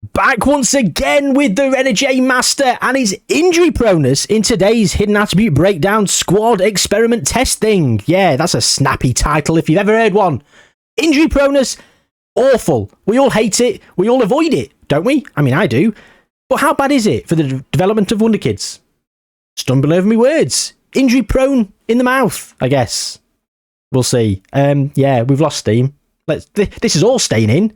Back once again with the Relegation Master and his injury proneness in today's Hidden Attribute Breakdown Squad Experiment Testing. Yeah, that's a snappy title if you've ever heard one. Injury proneness, awful. We all hate it. We all avoid it, don't we? I mean, I do. But how bad is it for the development of Wonderkids? Stumble over me words. Injury prone in the mouth, I guess. We'll see. Yeah, we've lost steam. This is all staying in.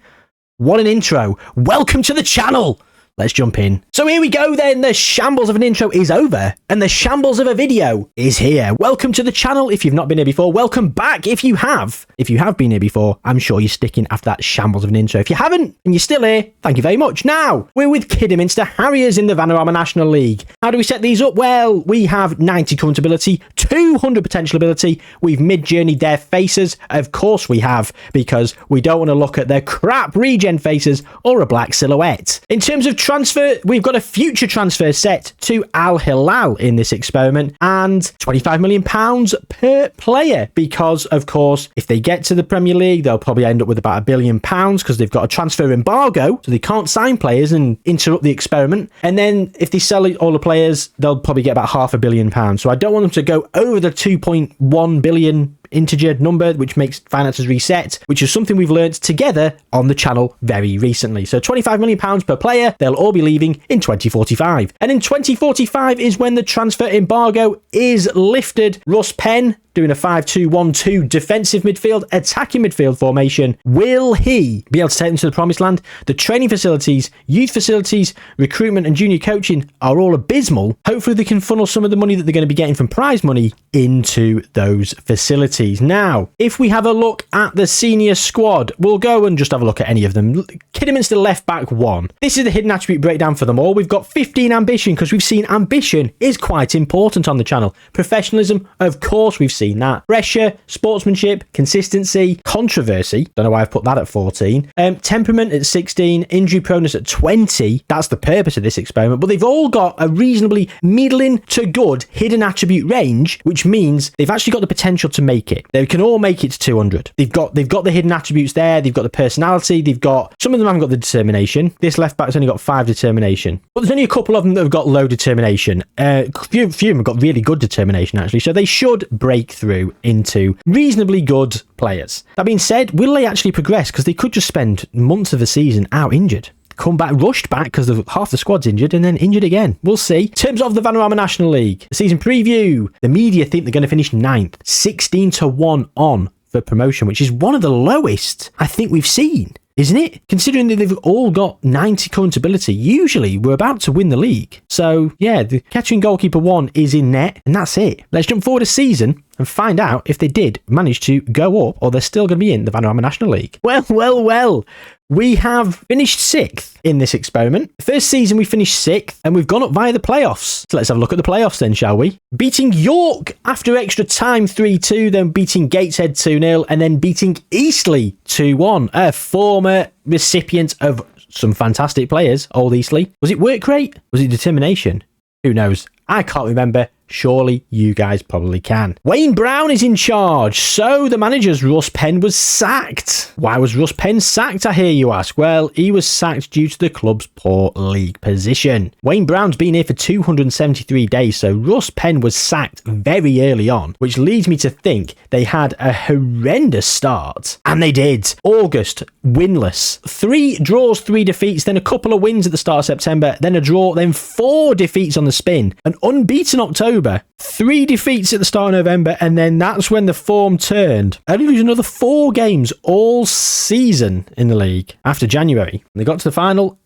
What an intro. Welcome to the channel. Let's jump in. So here we go then. The shambles of an intro is over and the shambles of a video is here. Welcome to the channel if you've not been here before. Welcome back if you have. If you have been here before, I'm sure you're sticking after that shambles of an intro. If you haven't and you're still here, thank you very much. Now, we're with Kidderminster Harriers in the Vanarama National League. How do we set these up? Well, we have 90 current ability, 200 potential ability. We've mid-journeyed their faces. Of course we have, because we don't want to look at their crap regen faces or a black silhouette. In terms of transfer, we've got a future transfer set to Al Hilal in this experiment and £25 million per player because, of course, if they get to the Premier League, they'll probably end up with about £1 billion because they've got a transfer embargo, so they can't sign players and interrupt the experiment. And then if they sell all the players, they'll probably get about £500 million. So I don't want them to go over the 2.1 billion integer number, which makes finances reset, which is something we've learned together on the channel very recently. So £25 million per player, they'll all be leaving in 2045. And in 2045 is when the transfer embargo is lifted. Russ Penn doing a 5-2-1-2 defensive midfield, attacking midfield formation. Will he be able to take them to the promised land? The training facilities, youth facilities, recruitment and junior coaching are all abysmal. Hopefully they can funnel some of the money that they're going to be getting from prize money into those facilities. Now, if we have a look at the senior squad, we'll go and just have a look at any of them. Kidderminster left back 1. This is the hidden attribute breakdown for them all. We've got 15 ambition because we've seen ambition is quite important on the channel. Professionalism, of course, we've seen that. Pressure, sportsmanship, consistency, controversy. Don't know why I've put that at 14. Temperament at 16. Injury proneness at 20. That's the purpose of this experiment. But they've all got a reasonably middling to good hidden attribute range, which means they've actually got the potential to make it. They can all make it to 200. They've got the hidden attributes there. They've got the personality. They've got, some of them haven't got the determination. This left back's only got 5 determination. But there's only a couple of them that have got low determination. Few of them have got really good determination, actually. So they should break through into reasonably good players. That being said, will they actually progress? Because they could just spend months of the season out injured. Come back, rushed back because half the squad's injured and then injured again. We'll see. In terms of the Vanarama National League, the season preview, the media think they're going to finish 9th, 16-1 on for promotion, which is one of the lowest I think we've seen, isn't it? Considering that they've all got 90 current ability, usually we're about to win the league. So yeah, the catching goalkeeper 1 is in net and that's it. Let's jump forward a season and find out if they did manage to go up or they're still going to be in the Vanarama National League. Well. We have finished 6th in this experiment. First season we finished 6th and we've gone up via the playoffs. So let's have a look at the playoffs then, shall we? Beating York after extra time 3-2, then beating Gateshead 2-0 and then beating Eastleigh 2-1. A former recipient of some fantastic players, Old Eastleigh. Was it work rate? Was it determination? Who knows? I can't remember. Surely you guys probably can. Wayne Brown is in charge. So the manager's Russ Penn was sacked. Why was Russ Penn sacked, I hear you ask? Well, he was sacked due to the club's poor league position. Wayne Brown's been here for 273 days, so Russ Penn was sacked very early on, which leads me to think they had a horrendous start. And they did. August, winless. 3 draws, 3 defeats, then a couple of wins at the start of September, then a draw, then 4 defeats on the spin. An unbeaten October. 3 defeats at the start of November, and then that's when the form turned. Only lose another 4 games all season in the league after January. They got to the final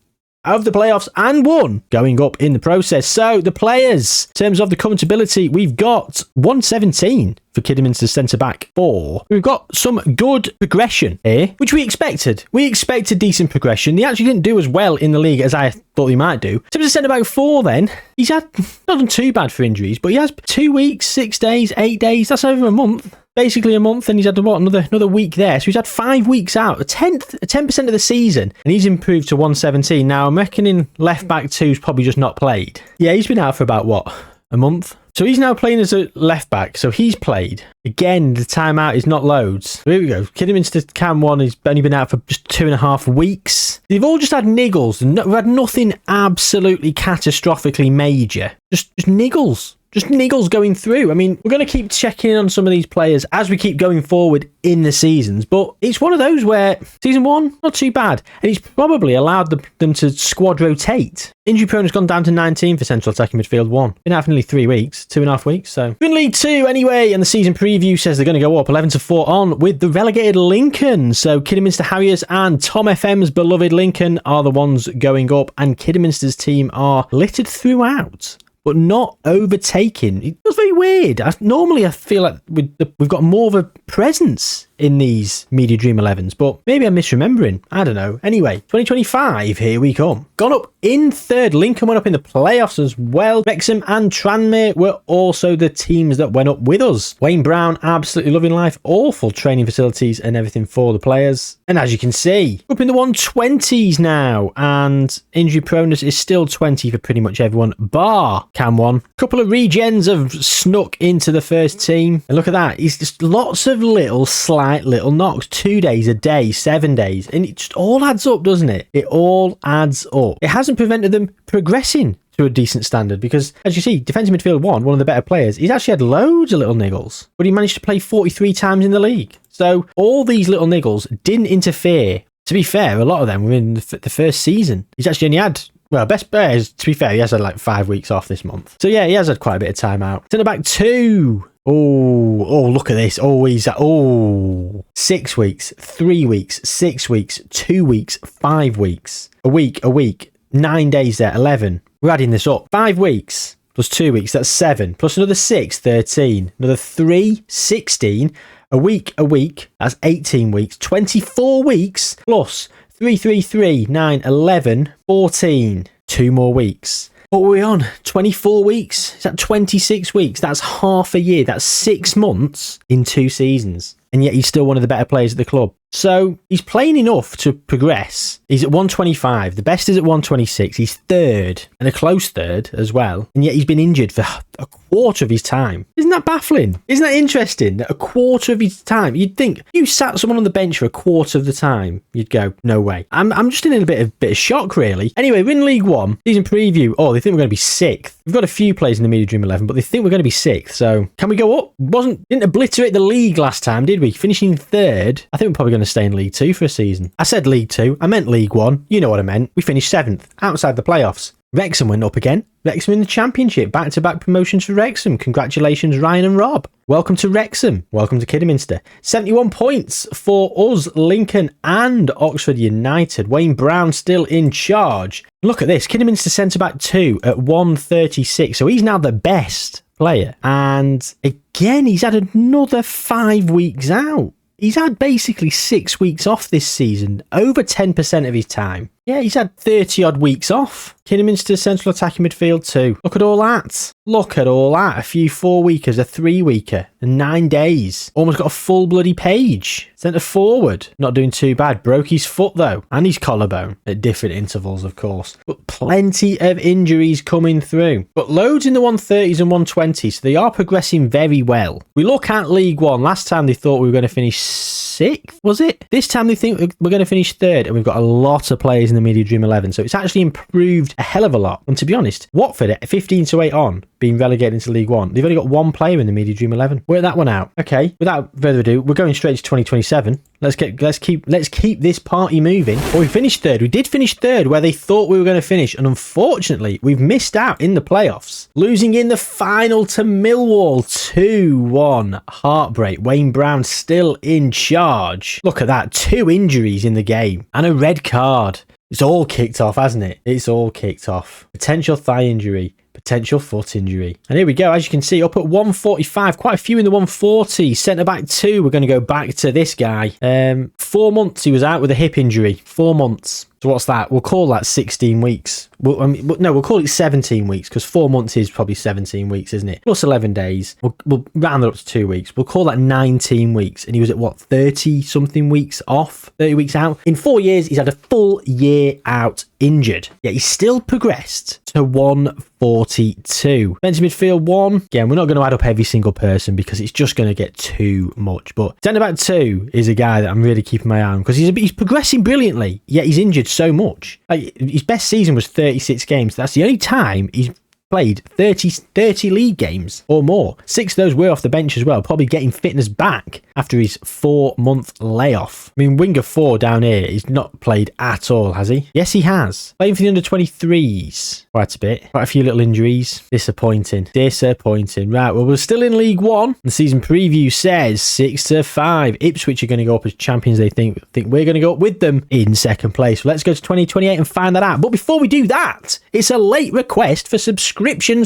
of the playoffs and won, going up in the process. So the players, in terms of the current ability, we've got 117 for Kidderminster's centre-back 4. We've got some good progression here, which we expected. We expected decent progression. They actually didn't do as well in the league as I thought they might do. In terms of centre-back 4 then, he's had not done too bad for injuries, but he has 2 weeks, 6 days, 8 days. That's over a month. Basically a month, and he's had another week there. So he's had 5 weeks out, a 10% of the season, and he's improved to 117. Now I'm reckoning left back 2's probably just not played. Yeah, he's been out for about what? A month? So he's now playing as a left back. So he's played. Again, the timeout is not loads. So here we go. Kidderminster Cam 1 has only been out for just 2.5 weeks. They've all just had niggles. We've had nothing absolutely catastrophically major. Just niggles. Just niggles going through. I mean, we're going to keep checking in on some of these players as we keep going forward in the seasons, but it's one of those where season 1, not too bad. And he's probably allowed them to squad rotate. Injury Prone has gone down to 19 for central attacking midfield 1. Been out for nearly 3 weeks, 2.5 weeks. So in League 2 anyway, and the season preview says they're going to go up 11-4 on with the relegated Lincoln. So Kidderminster Harriers and Tom FM's beloved Lincoln are the ones going up, and Kidderminster's team are littered throughout, but not overtaken. It was very weird. Normally, I feel like we've got more of a presence in these Media Dream 11s, but maybe I'm misremembering. I don't know. Anyway, 2025, here we come. Gone up in third. Lincoln went up in the playoffs as well. Wrexham and Tranmere were also the teams that went up with us. Wayne Brown, absolutely loving life. Awful training facilities and everything for the players. And as you can see, up in the 120s now, and Injury Proneness is still 20 for pretty much everyone, bar Cam 1. Couple of regens have snuck into the first team. And look at that. It's just lots of slight little knocks. 2 days, a day, 7 days. And it just all adds up, doesn't it? It all adds up. It hasn't prevented them progressing to a decent standard because, as you see, defensive midfield 1, one of the better players, he's actually had loads of little niggles, but he managed to play 43 times in the league. So all these little niggles didn't interfere. To be fair, a lot of them were in the first season. He's actually only had, well, best player is, to be fair, he has had like 5 weeks off this month. So yeah, he has had quite a bit of time out. Centre back 2. Oh, look at this. Oh, he's at 6 weeks, 3 weeks, 6 weeks, 2 weeks, 5 weeks, a week, 9 days there, 11. We're adding this up. 5 weeks plus 2 weeks, that's 7, plus another 6, 13, another 3, 16, a week, that's 18 weeks, 24 weeks, plus 3, 9, 11, 14, 2 more weeks. What were we on? 24 weeks? Is that 26 weeks? That's half a year. That's 6 months in 2 seasons. And yet he's still one of the better players at the club. So he's playing enough to progress. He's at 125. The best is at 126. He's third, and a close third as well. And yet he's been injured for a quarter of his time. Isn't that baffling? Isn't that interesting? That a quarter of his time. You'd think you sat someone on the bench for a quarter of the time, you'd go, no way. I'm just in a bit of shock, really. Anyway, we're in League 1. Season preview. Oh, they think we're going to be 6th. We've got a few players in the Media Dream 11, but they think we're going to be 6th. So can we go up? Didn't obliterate the league last time, did we? Finishing 3rd. I think we're probably going to stay in League 2 for a season. I said League 2. I meant League 1. You know what I meant. We finished 7th, outside the playoffs. Wrexham went up again. Wrexham in the Championship. Back-to-back promotions for Wrexham. Congratulations, Ryan and Rob. Welcome to Wrexham. Welcome to Kidderminster. 71 points for us, Lincoln and Oxford United. Wayne Brown still in charge. Look at this. Kidderminster centre-back 2 at 136. So he's now the best player. And again, he's had another 5 weeks out. He's had basically 6 weeks off this season, over 10% of his time. Yeah, he's had 30-odd weeks off. Kidderminster central attacking midfield 2. Look at all that. Look at all that. A few 4-weekers, a 3-weeker, and 9 days. Almost got a full bloody page. Centre forward, not doing too bad. Broke his foot though, and his collarbone at different intervals, of course. But plenty of injuries coming through. But loads in the 130s and 120s, so they are progressing very well. We look at League 1. Last time they thought we were going to finish 6th, was it? This time they think we're going to finish 3rd, and we've got a lot of players in the Media Dream 11, so it's actually improved a hell of a lot. And to be honest, Watford at 15-8 on, being relegated into League 1, they've only got 1 player in the Media Dream 11. Work that one out. Okay, without further ado, we're going straight to 2027. Let's keep this party moving. Well, we finished 3rd. We did finish 3rd where they thought we were going to finish, and unfortunately, we've missed out in the playoffs, losing in the final to Millwall 2-1. Heartbreak. Wayne Brown still in charge. Look at that, 2 injuries in the game and a red card. It's all kicked off, hasn't it? It's all kicked off. Potential thigh injury. Potential foot injury. And here we go. As you can see, up at 145, quite a few in the 140. Centre back 2, we're going to go back to this guy. 4 months he was out with a hip injury. 4 months. So what's that? We'll call that 16 weeks. We'll call it 17 weeks because 4 months is probably 17 weeks, isn't it? Plus 11 days. We'll round it up to 2 weeks. We'll call that 19 weeks. And he was at what, 30 something weeks off? 30 weeks out. In 4 years, he's had a full year out injured. Yet he's still progressed to 1 142. Defensive midfield 1. Again, we're not going to add up every single person because it's just going to get too much. But centre back 2 is a guy that I'm really keeping my eye on because he's progressing brilliantly, yet he's injured so much. Like, his best season was 36 games. That's the only time he's played 30 league games or more. 6 of those were off the bench as well, probably getting fitness back after his 4-month layoff. I mean, winger 4 down here, he's not played at all, has he? Yes, he has. Playing for the under-23s quite a bit. Quite a few little injuries. Disappointing. Right, well, we're still in League One. The season preview says 6-5. Ipswich are going to go up as champions. They think we're going to go up with them in second place. So let's go to 2028 and find that out. But before we do that, it's a late request for subscriptions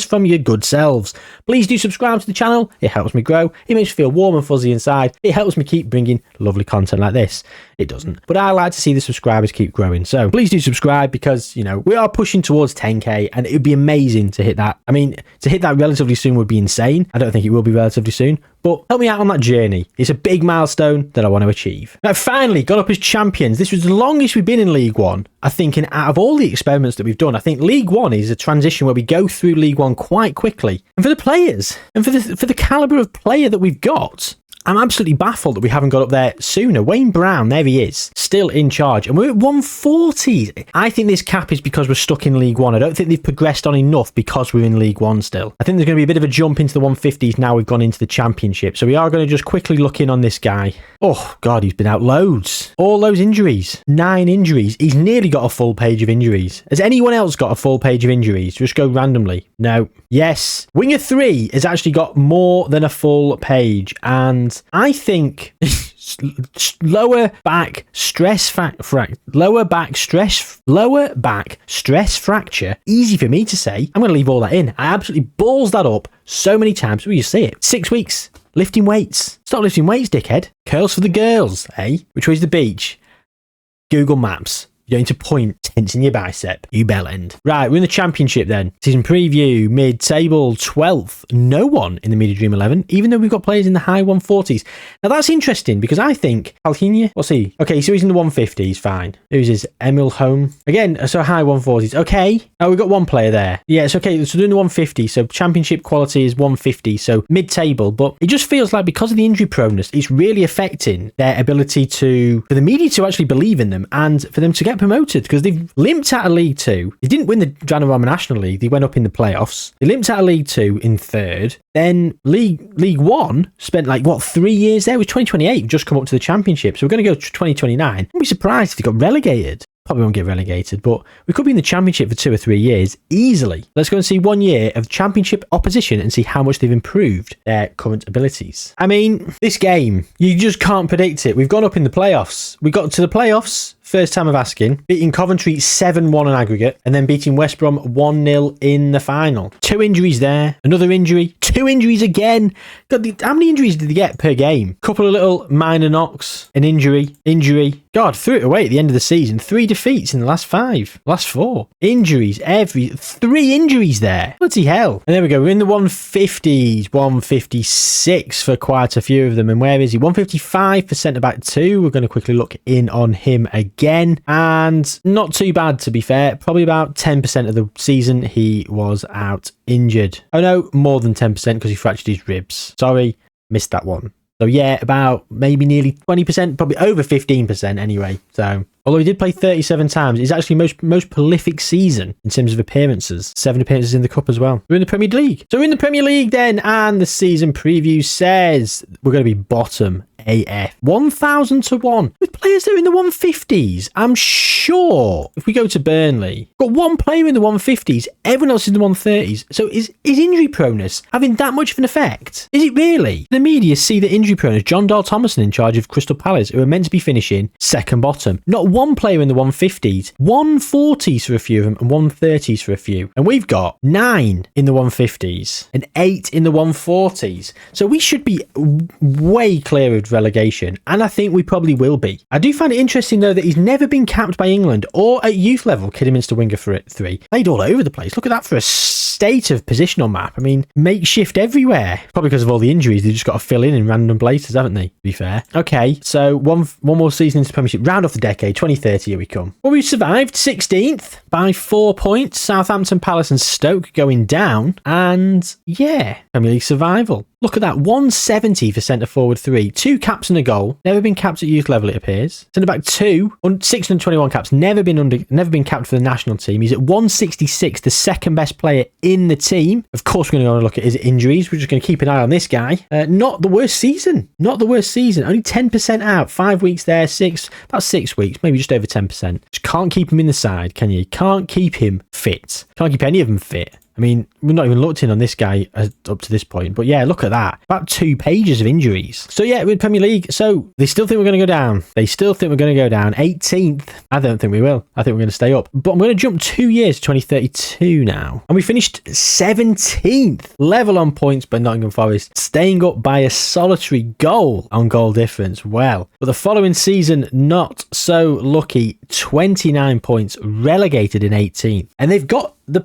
from your good selves. Please do subscribe to the channel. It helps me grow. It makes me feel warm and fuzzy inside. It helps me keep bringing lovely content like this. It doesn't, but I like to see the subscribers keep growing. So please do subscribe because, you know, we are pushing towards 10k and it would be amazing to hit that. I mean, to hit that relatively soon would be insane. I don't think it will be relatively soon, but help me out on that journey. It's a big milestone that I want to achieve. Now, finally got up as champions. This was the longest we've been in League One. I think out of all the experiments that we've done, I think League One is a transition where we go through League One quite quickly. And for the players and for the caliber of player that we've got, I'm absolutely baffled that we haven't got up there sooner. Wayne Brown, there he is, still in charge. And we're at 140. I think this cap is because we're stuck in League One. I don't think they've progressed on enough because we're in League One still. I think there's going to be a bit of a jump into the 150s now we've gone into the Championship. So we are going to just quickly look in on this guy. Oh, God, he's been out loads. All those injuries. 9 injuries. He's nearly got a full page of injuries. Has anyone else got a full page of injuries? Just go randomly. No. Yes. Winger 3 has actually got more than a full page. And I think lower back stress fracture. Easy for me to say. I'm going to leave all that in. I absolutely balls that up so many times. Well, you see it. 6 weeks lifting weights. Stop lifting weights, dickhead. Curls for the girls, eh? Which way's the beach? Google Maps. You're going to point, tensing your bicep, you bellend. Right, we're in the Championship then. Season preview, mid-table, 12th. No one in the Media Dream 11, even though we've got players in the high 140s. Now that's interesting because I think Alhinia, what's he? Okay, so he's in the 150s, fine. Who's his? Emil Home. Again, so high 140s. Okay. Oh, we've got one player there. Yeah, it's okay. So doing the 150, so Championship quality is 150, so mid-table. But it just feels like because of the injury proneness, it's really affecting their ability for the media to actually believe in them and for them to get promoted because they've limped out of League 2. They didn't win the Jayhuahua National League. They went up in the playoffs. They limped out of League 2 in 3rd. Then League 1 spent 3 years there with 2028 just come up to the Championship. So we're going to go to 2029. I'd be surprised if they got relegated. Probably won't get relegated, but we could be in the Championship for 2 or 3 years easily. Let's go and see 1 year of Championship opposition and see how much they've improved their current abilities. I mean, this game, you just can't predict it. We've gone up in the playoffs. We got to the playoffs, first time of asking, beating Coventry 7-1 on aggregate, and then beating West Brom 1-0 in the final. 2 injuries there, another injury, 2 injuries again. God, how many injuries did they get per game? Couple of little minor knocks, an injury. God, threw it away at the end of the season. 3 defeats in the last 4. Injuries, 3 injuries there. Bloody hell. And there we go. We're in the 150s, 156 for quite a few of them. And where is he? 155 for centre back 2. We're going to quickly look in on him again. And not too bad, to be fair. Probably about 10% of the season he was out injured. Oh no, more than 10% because he fractured his ribs. Sorry, missed that one. So yeah, about maybe nearly 20%, probably over 15% anyway. So although he did play 37 times, it's actually most prolific season in terms of appearances. 7 appearances in the Cup as well. We're in the Premier League. So we're in the Premier League then, and the season preview says we're going to be bottom AF. 1,000 to 1. With players that are in the 150s, I'm sure if we go to Burnley, got one player in the 150s, everyone else is in the 130s. So is injury proneness having that much of an effect? Is it really? The media see the injury proneness. John Dahl Thomason in charge of Crystal Palace, who are meant to be finishing second bottom. Not one player in the 150s, 140s for a few of them and 130s for a few. And we've got 9 in the 150s and 8 in the 140s. So we should be way clear of relegation, and I think we probably will be. I do find it interesting, though, that he's never been capped by England or at youth level. Kidderminster winger for it 3. Played all over the place. Look at that for a state of positional map. I mean, makeshift everywhere. Probably because of all the injuries. They've just got to fill in random places, haven't they? To be fair. Okay, so one more season into the Premiership. Round off the decade, 2030, here we come. Well, we survived 16th by 4 points. Southampton, Palace and Stoke going down. And yeah, Premier League survival. Look at that, 170 for centre forward 3. 2 caps and a goal. Never been capped at youth level, it appears. Centre back 2, 621 caps. Never been capped for the national team. He's at 166, the second best player in the team. Of course, we're going to go and look at his injuries. We're just going to keep an eye on this guy. Not the worst season. Not the worst season. Only 10% out. 5 weeks there, about 6 weeks, maybe just over 10%. Just can't keep him in the side, can you? Can't keep him fit. Can't keep any of them fit. I mean, we've not even looked in on this guy up to this point. But yeah, look at that. About 2 pages of injuries. So yeah, with Premier League, so they still think we're going to go down. They still think we're going to go down. 18th. I don't think we will. I think we're going to stay up. But I'm going to jump 2 years to 2032 now. And we finished 17th. Level on points by Nottingham Forest. Staying up by a solitary goal on goal difference. Well, but the following season, not so lucky. 29 points. Relegated in 18th. And they've got the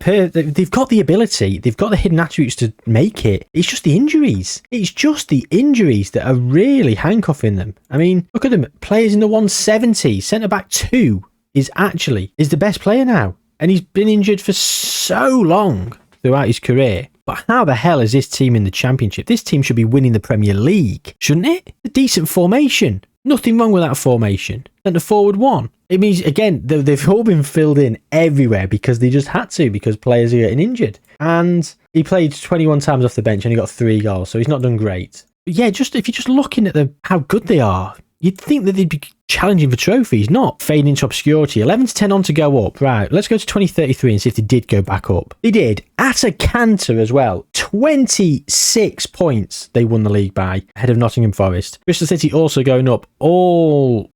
ability, they've got the hidden attributes to make it. It's just the injuries. It's just the injuries that are really handcuffing them. I mean, look at them. Players in the 170. Centre back 2 is the best player now. And he's been injured for so long throughout his career. But how the hell is this team in the Championship? This team should be winning the Premier League, shouldn't it? A decent formation. Nothing wrong with that formation. Centre forward 1. It means, again, they've all been filled in everywhere because they just had to, because players are getting injured. And he played 21 times off the bench and he got 3 goals, so he's not done great. But yeah, if you're just looking at how good they are, you'd think that they'd be challenging for trophies, not fading into obscurity. 11 to 10 on to go up. Right, let's go to 2033 and see if they did go back up. They did. At a canter as well. 26 points they won the league by, ahead of Nottingham Forest. Bristol City also going up all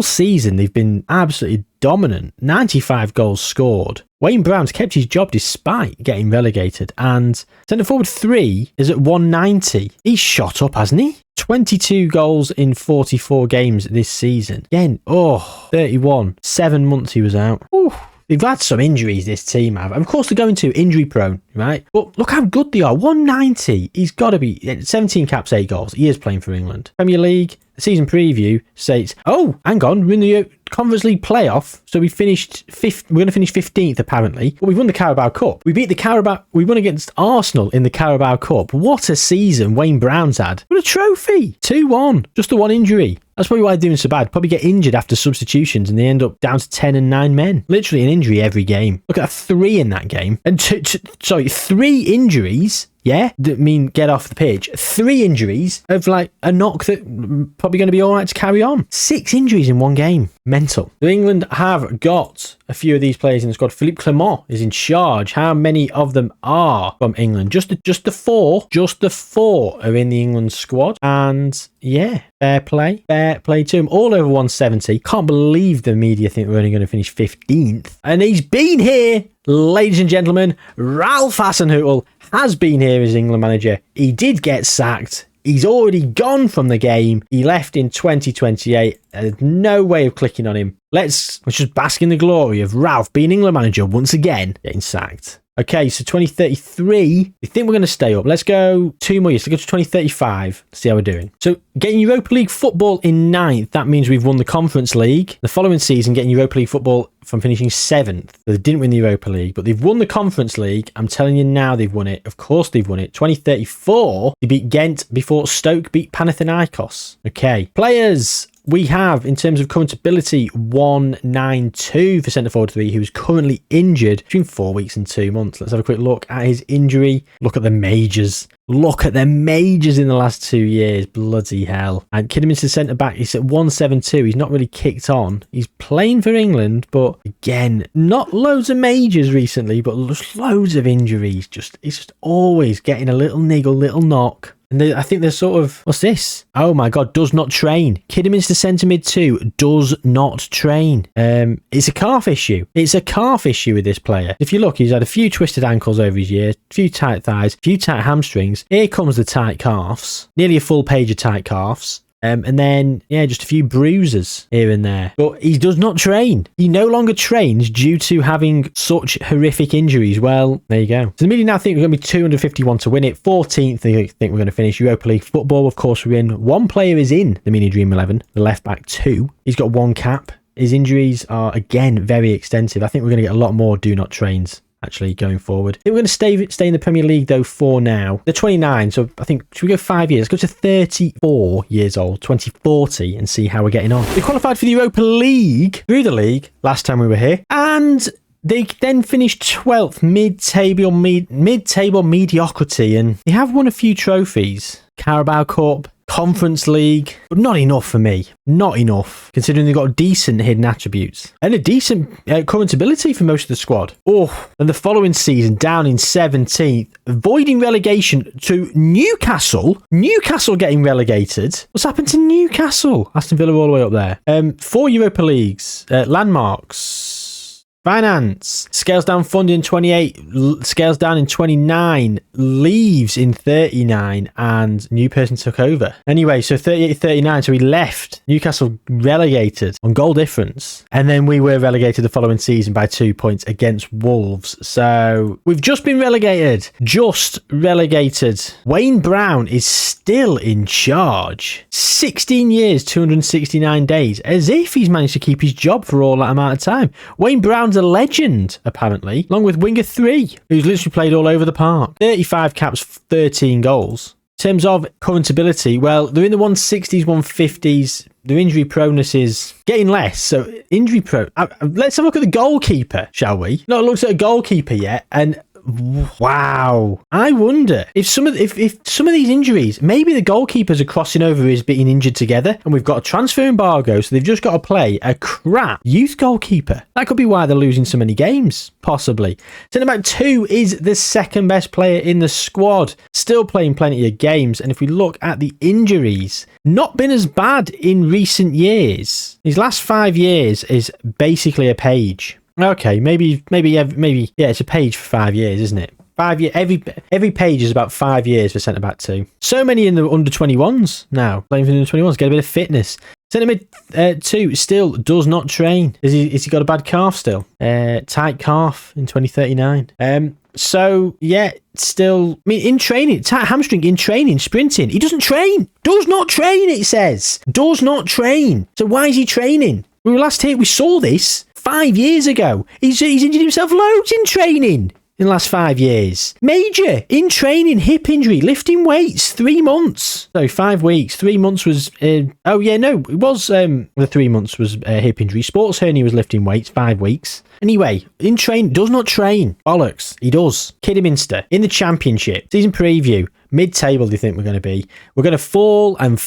season. They've been absolutely dominant. 95 goals scored. Wayne Brown's kept his job despite getting relegated. And centre forward 3 is at 190. He's shot up, hasn't he? 22 goals in 44 games this season. Again, 31. 7 months he was out. Ooh. They've had some injuries, this team have. And of course, they're going to injury prone, right? But look how good they are. 190. He's got to be 17 caps, 8 goals. He is playing for England. Premier League, the season preview states, hang on, we're in the Conference League playoff. So we finished we're going to finish 15th apparently. But we won the Carabao Cup. We won against Arsenal in the Carabao Cup. What a season Wayne Brown's had. What a trophy. 2-1. Just the one injury. That's probably why they're doing so bad. Probably get injured after substitutions and they end up down to 10 and 9 men. Literally an injury every game. Look at 3 in that game. And 3 injuries. Yeah, that mean get off the pitch. 3 injuries of like a knock that probably going to be all right to carry on. 6 injuries in one game. Mental. England have got a few of these players in the squad. Philippe Clement is in charge. How many of them are from England? Just the 4. Just the 4 are in the England squad. And yeah, fair play to him. All over 170. Can't believe the media think we're only going to finish 15th. And he's been here, ladies and gentlemen. Ralph Hasenhüttl has been here as England manager. He did get sacked. He's already gone from the game. He left in 2028. There's no way of clicking on him. Let's just bask in the glory of Ralph being England manager once again, getting sacked. Okay, so 2033, we think we're going to stay up. Let's go 2 more years. Let's go to 2035. See how we're doing. So getting Europa League football in 9th, that means we've won the Conference League. The following season, getting Europa League football from finishing 7th. So they didn't win the Europa League, but they've won the Conference League. I'm telling you now they've won it. Of course they've won it. 2034, they beat Ghent before Stoke beat Panathinaikos. Okay, players. We have, in terms of current ability, 192 for centre forward 3, who is currently injured between 4 weeks and 2 months. Let's have a quick look at his injury. Look at the majors. Look at the majors in the last 2 years. Bloody hell. And Kidderminster centre back, he's at 172. He's not really kicked on. He's playing for England, but again, not loads of majors recently, but just loads of injuries. He's just always getting a little niggle, little knock. And I think they're sort of, what's this? Oh my God, does not train. Kidderminster centre mid 2 does not train. It's a calf issue. It's a calf issue with this player. If you look, he's had a few twisted ankles over his year, a few tight thighs, a few tight hamstrings. Here comes the tight calves. Nearly a full page of tight calves. And then, yeah, just a few bruises here and there. But he does not train. He no longer trains due to having such horrific injuries. Well, there you go. So the media now think we're going to be 251 to win it. 14th, they think we're going to finish. Europa League football, of course, we're in. One player is in the Mini Dream 11, the left back 2. He's got 1 cap. His injuries are, again, very extensive. I think we're going to get a lot more do not trains actually going forward. I think we're going to stay in the Premier League though for now. They're 29, so I think, should we go 5 years? Let's go to 34 years old, 2040, and see how we're getting on. We qualified for the Europa League through the league last time we were here, and they then finished 12th, mid-table mediocrity, and they have won a few trophies. Carabao Cup, Conference League, but not enough for me. Not enough, considering they've got decent hidden attributes and a decent current ability for most of the squad. Oh, and the following season, down in 17th, avoiding relegation to Newcastle. Newcastle getting relegated. What's happened to Newcastle? Aston Villa all the way up there. 4 Europa Leagues, landmarks. Finance, scales down funding in 28, scales down in 29, leaves in 39, and new person took over. Anyway, so 38-39, so we left Newcastle relegated on goal difference, and then we were relegated the following season by 2 points against Wolves. So we've just been relegated. Wayne Brown is still in charge. 16 years, 269 days, as if he's managed to keep his job for all that amount of time. Wayne Brown's a legend, apparently, along with Winger 3, who's literally played all over the park. 35 caps, 13 goals. In terms of current ability, well, they're in the 160s, 150s. Their injury proneness is getting less. So injury prone. Let's have a look at the goalkeeper, shall we? Not looked at a goalkeeper yet, and wow, I wonder if some of these injuries, maybe the goalkeepers are crossing over as being injured together, and we've got a transfer embargo, so they've just got to play a crap youth goalkeeper. That could be why they're losing so many games, possibly. Centre back 2 is the second best player in the squad, still playing plenty of games, and if we look at the injuries, not been as bad in recent years. These last 5 years is basically a page. Okay, maybe, yeah, it's a page for 5 years, isn't it? 5 year, every page is about 5 years for centre back 2. So many in the under 21s now, playing for the under 21s, get a bit of fitness. Centre mid 2 still does not train. Has he got a bad calf still? Tight calf in 2039. So yeah, still, I mean, in training, tight hamstring in training, sprinting, he doesn't train. Does not train, it says. Does not train. So why is he training? We were last here, we saw this 5 years ago. He's injured himself loads in training in the last 5 years. Major in training, hip injury, lifting weights, 3 months. So 5 weeks, 3 months was, it was, the 3 months was hip injury. Sports hernia was lifting weights, 5 weeks. Anyway, in train, does not train. Bollocks, he does. Kidderminster, in the Championship, season preview, mid-table do you think we're going to be? We're going to fall and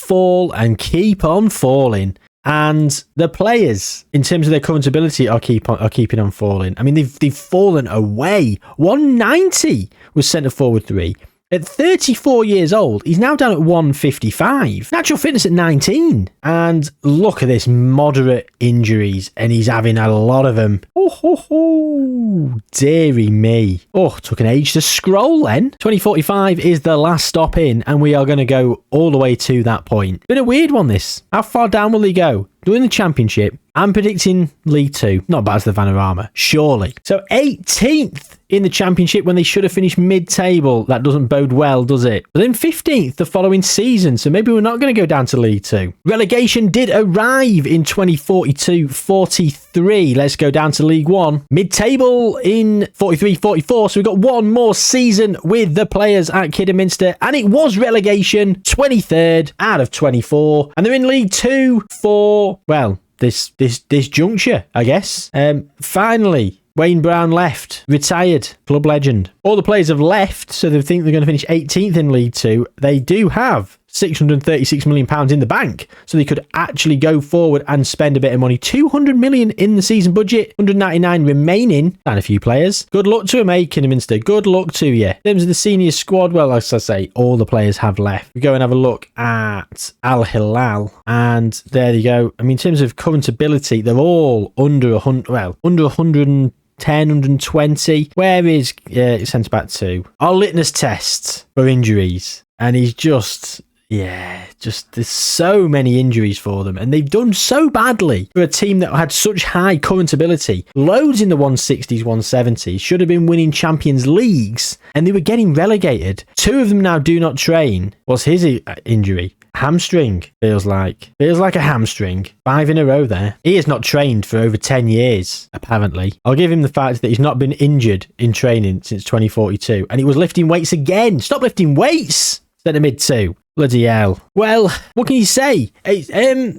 keep on falling. And the players, in terms of their current ability, are keeping on falling. I mean, they've fallen away. 190 was centre forward 3. At 34 years old, he's now down at 155. Natural fitness at 19. And look at this, moderate injuries, and he's having a lot of them. Oh, dearie me. Oh, took an age to scroll then. 2045 is the last stop in, and we are going to go all the way to that point. Been a weird one, this. How far down will he go? Doing the Championship. I'm predicting League 2. Not bad as the Vanarama. Surely. So 18th in the Championship when they should have finished mid-table. That doesn't bode well, does it? But then 15th the following season. So maybe we're not going to go down to League 2. Relegation did arrive in 2042-43. Let's go down to League 1. Mid-table in 43-44. So we've got one more season with the players at Kidderminster. And it was relegation. 23rd out of 24. And they're in League 2 for, well, this juncture, I guess. Finally, Wayne Brown left, retired, club legend. All the players have left, so they think they're going to finish 18th in League 2. They do have £636 million in the bank, so they could actually go forward and spend a bit of money. 200 million in the season budget, 199 remaining, and a few players. Good luck to him, Kidderminster. Good luck to you. In terms of the senior squad, well, as I say, all the players have left. We go and have a look at Al Hilal, and there you go. I mean, in terms of current ability, they're all under 100, well, under 110, 120. Where is centre back 2? Our litmus test for injuries, and he's just Yeah, just there's so many injuries for them, and they've done so badly for a team that had such high current ability. Loads in the 160s, 170s, should have been winning Champions Leagues, and they were getting relegated. 2 of them now do not train. What's his injury? Hamstring, feels like a hamstring. 5 in a row there. He has not trained for over 10 years, apparently. I'll give him the fact that he's not been injured in training since 2042, and he was lifting weights again. Stop lifting weights! Centre mid 2. Bloody hell. Well, what can you say? Injury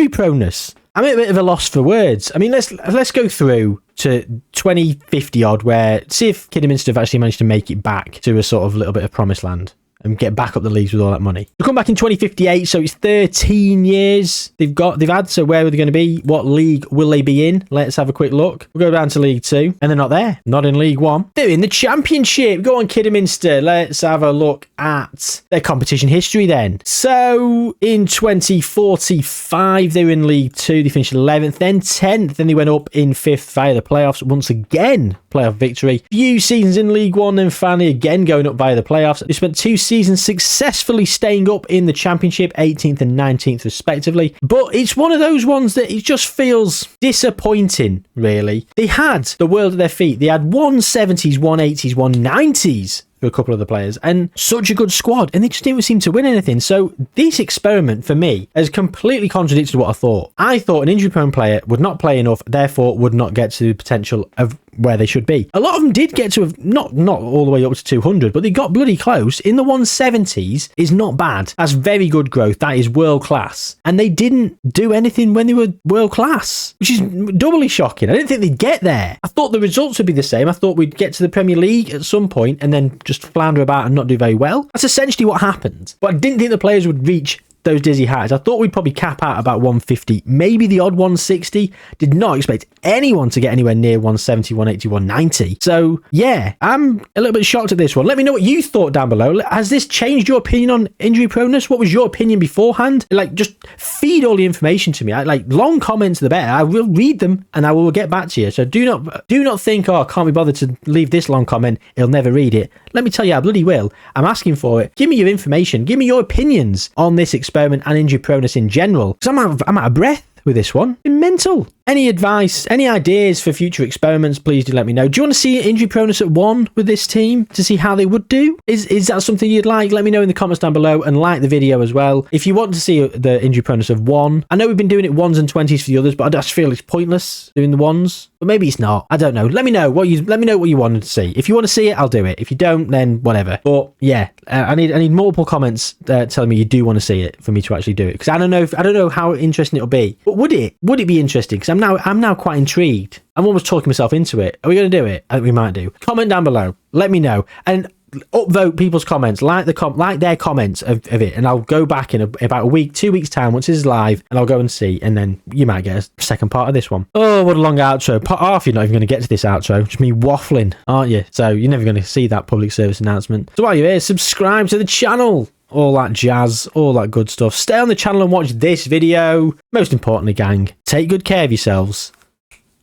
proneness. I'm at a bit of a loss for words. I mean, let's go through to 2050 odd, where see if Kidderminster have actually managed to make it back to a sort of little bit of promised land and get back up the leagues with all that money. They'll come back in 2058, so it's 13 years they've had. So where are they going to be? What league will they be in? Let's have a quick look. We'll go down to League 2, and they're not there. Not in League 1. They're in the Championship. Go on, Kidderminster. Let's have a look at their competition history then. So in 2045, they were in League 2. They finished 11th, then 10th, then they went up in 5th via the playoffs. Once again, playoff victory. Few seasons in League 1, then finally again going up via the playoffs. They spent 2 seasons successfully staying up in the Championship, 18th and 19th respectively. But it's one of those ones that it just feels disappointing, really. They had the world at their feet. They had 170s, 180s, 190s for a couple of the players, and such a good squad, and they just didn't seem to win anything. So this experiment for me has completely contradicted what I thought. I thought an injury-prone player would not play enough, therefore would not get to the potential of where they should be. A lot of them did get to not all the way up to 200, but they got bloody close. In the 170s is not bad. That's very good growth. That is world class. And they didn't do anything when they were world class, which is doubly shocking. I didn't think they'd get there. I thought the results would be the same. I thought we'd get to the Premier League at some point and then just flounder about and not do very well. That's essentially what happened. But I didn't think the players would reach those dizzy heights. I thought we'd probably cap out about 150, maybe the odd 160. Did not expect anyone to get anywhere near 170, 180, 190. So yeah, I'm a little bit shocked at this one. Let me know what you thought down below. Has this changed your opinion on injury proneness? What was your opinion beforehand? Like, just feed all the information to me. Long comments the better. I will read them and I will get back to you. So do not think, oh, I can't be bothered to leave this long comment, he'll never read it. Let me tell you, I bloody will. I'm asking for it. Give me your information. Give me your opinions on this experiment and injury proneness in general, because I'm out of breath with this one. It's mental. Any advice, any ideas for future experiments, please do let me know. Do you want to see injury proneness at 1 with this team to see how they would do? Is that something you'd like? Let me know in the comments down below, and like the video as well. If you want to see the injury proneness of 1, I know we've been doing it 1s and 20s for the others, but I just feel it's pointless doing the 1s. But maybe it's not. I don't know. Let me know what you wanted to see. If you want to see it, I'll do it. If you don't, then whatever. But yeah, I need multiple comments telling me you do want to see it for me to actually do it, because I don't know how interesting it'll be. But would it be interesting? Because I'm now quite intrigued. I'm almost talking myself into it. Are we going to do it? I think we might do. Comment down below. Let me know. And upvote people's comments. Like their comments of it. And I'll go back in about a week, 2 weeks time, once this is live, and I'll go and see. And then you might get a second part of this one. Oh, what a long outro. Part half, you're not even going to get to this outro. Just me waffling, aren't you? So you're never going to see that public service announcement. So while you're here, subscribe to the channel. All that jazz, all that good stuff. Stay on the channel and watch this video. Most importantly, gang, take good care of yourselves.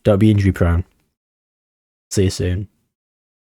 Don't be injury prone. See you soon.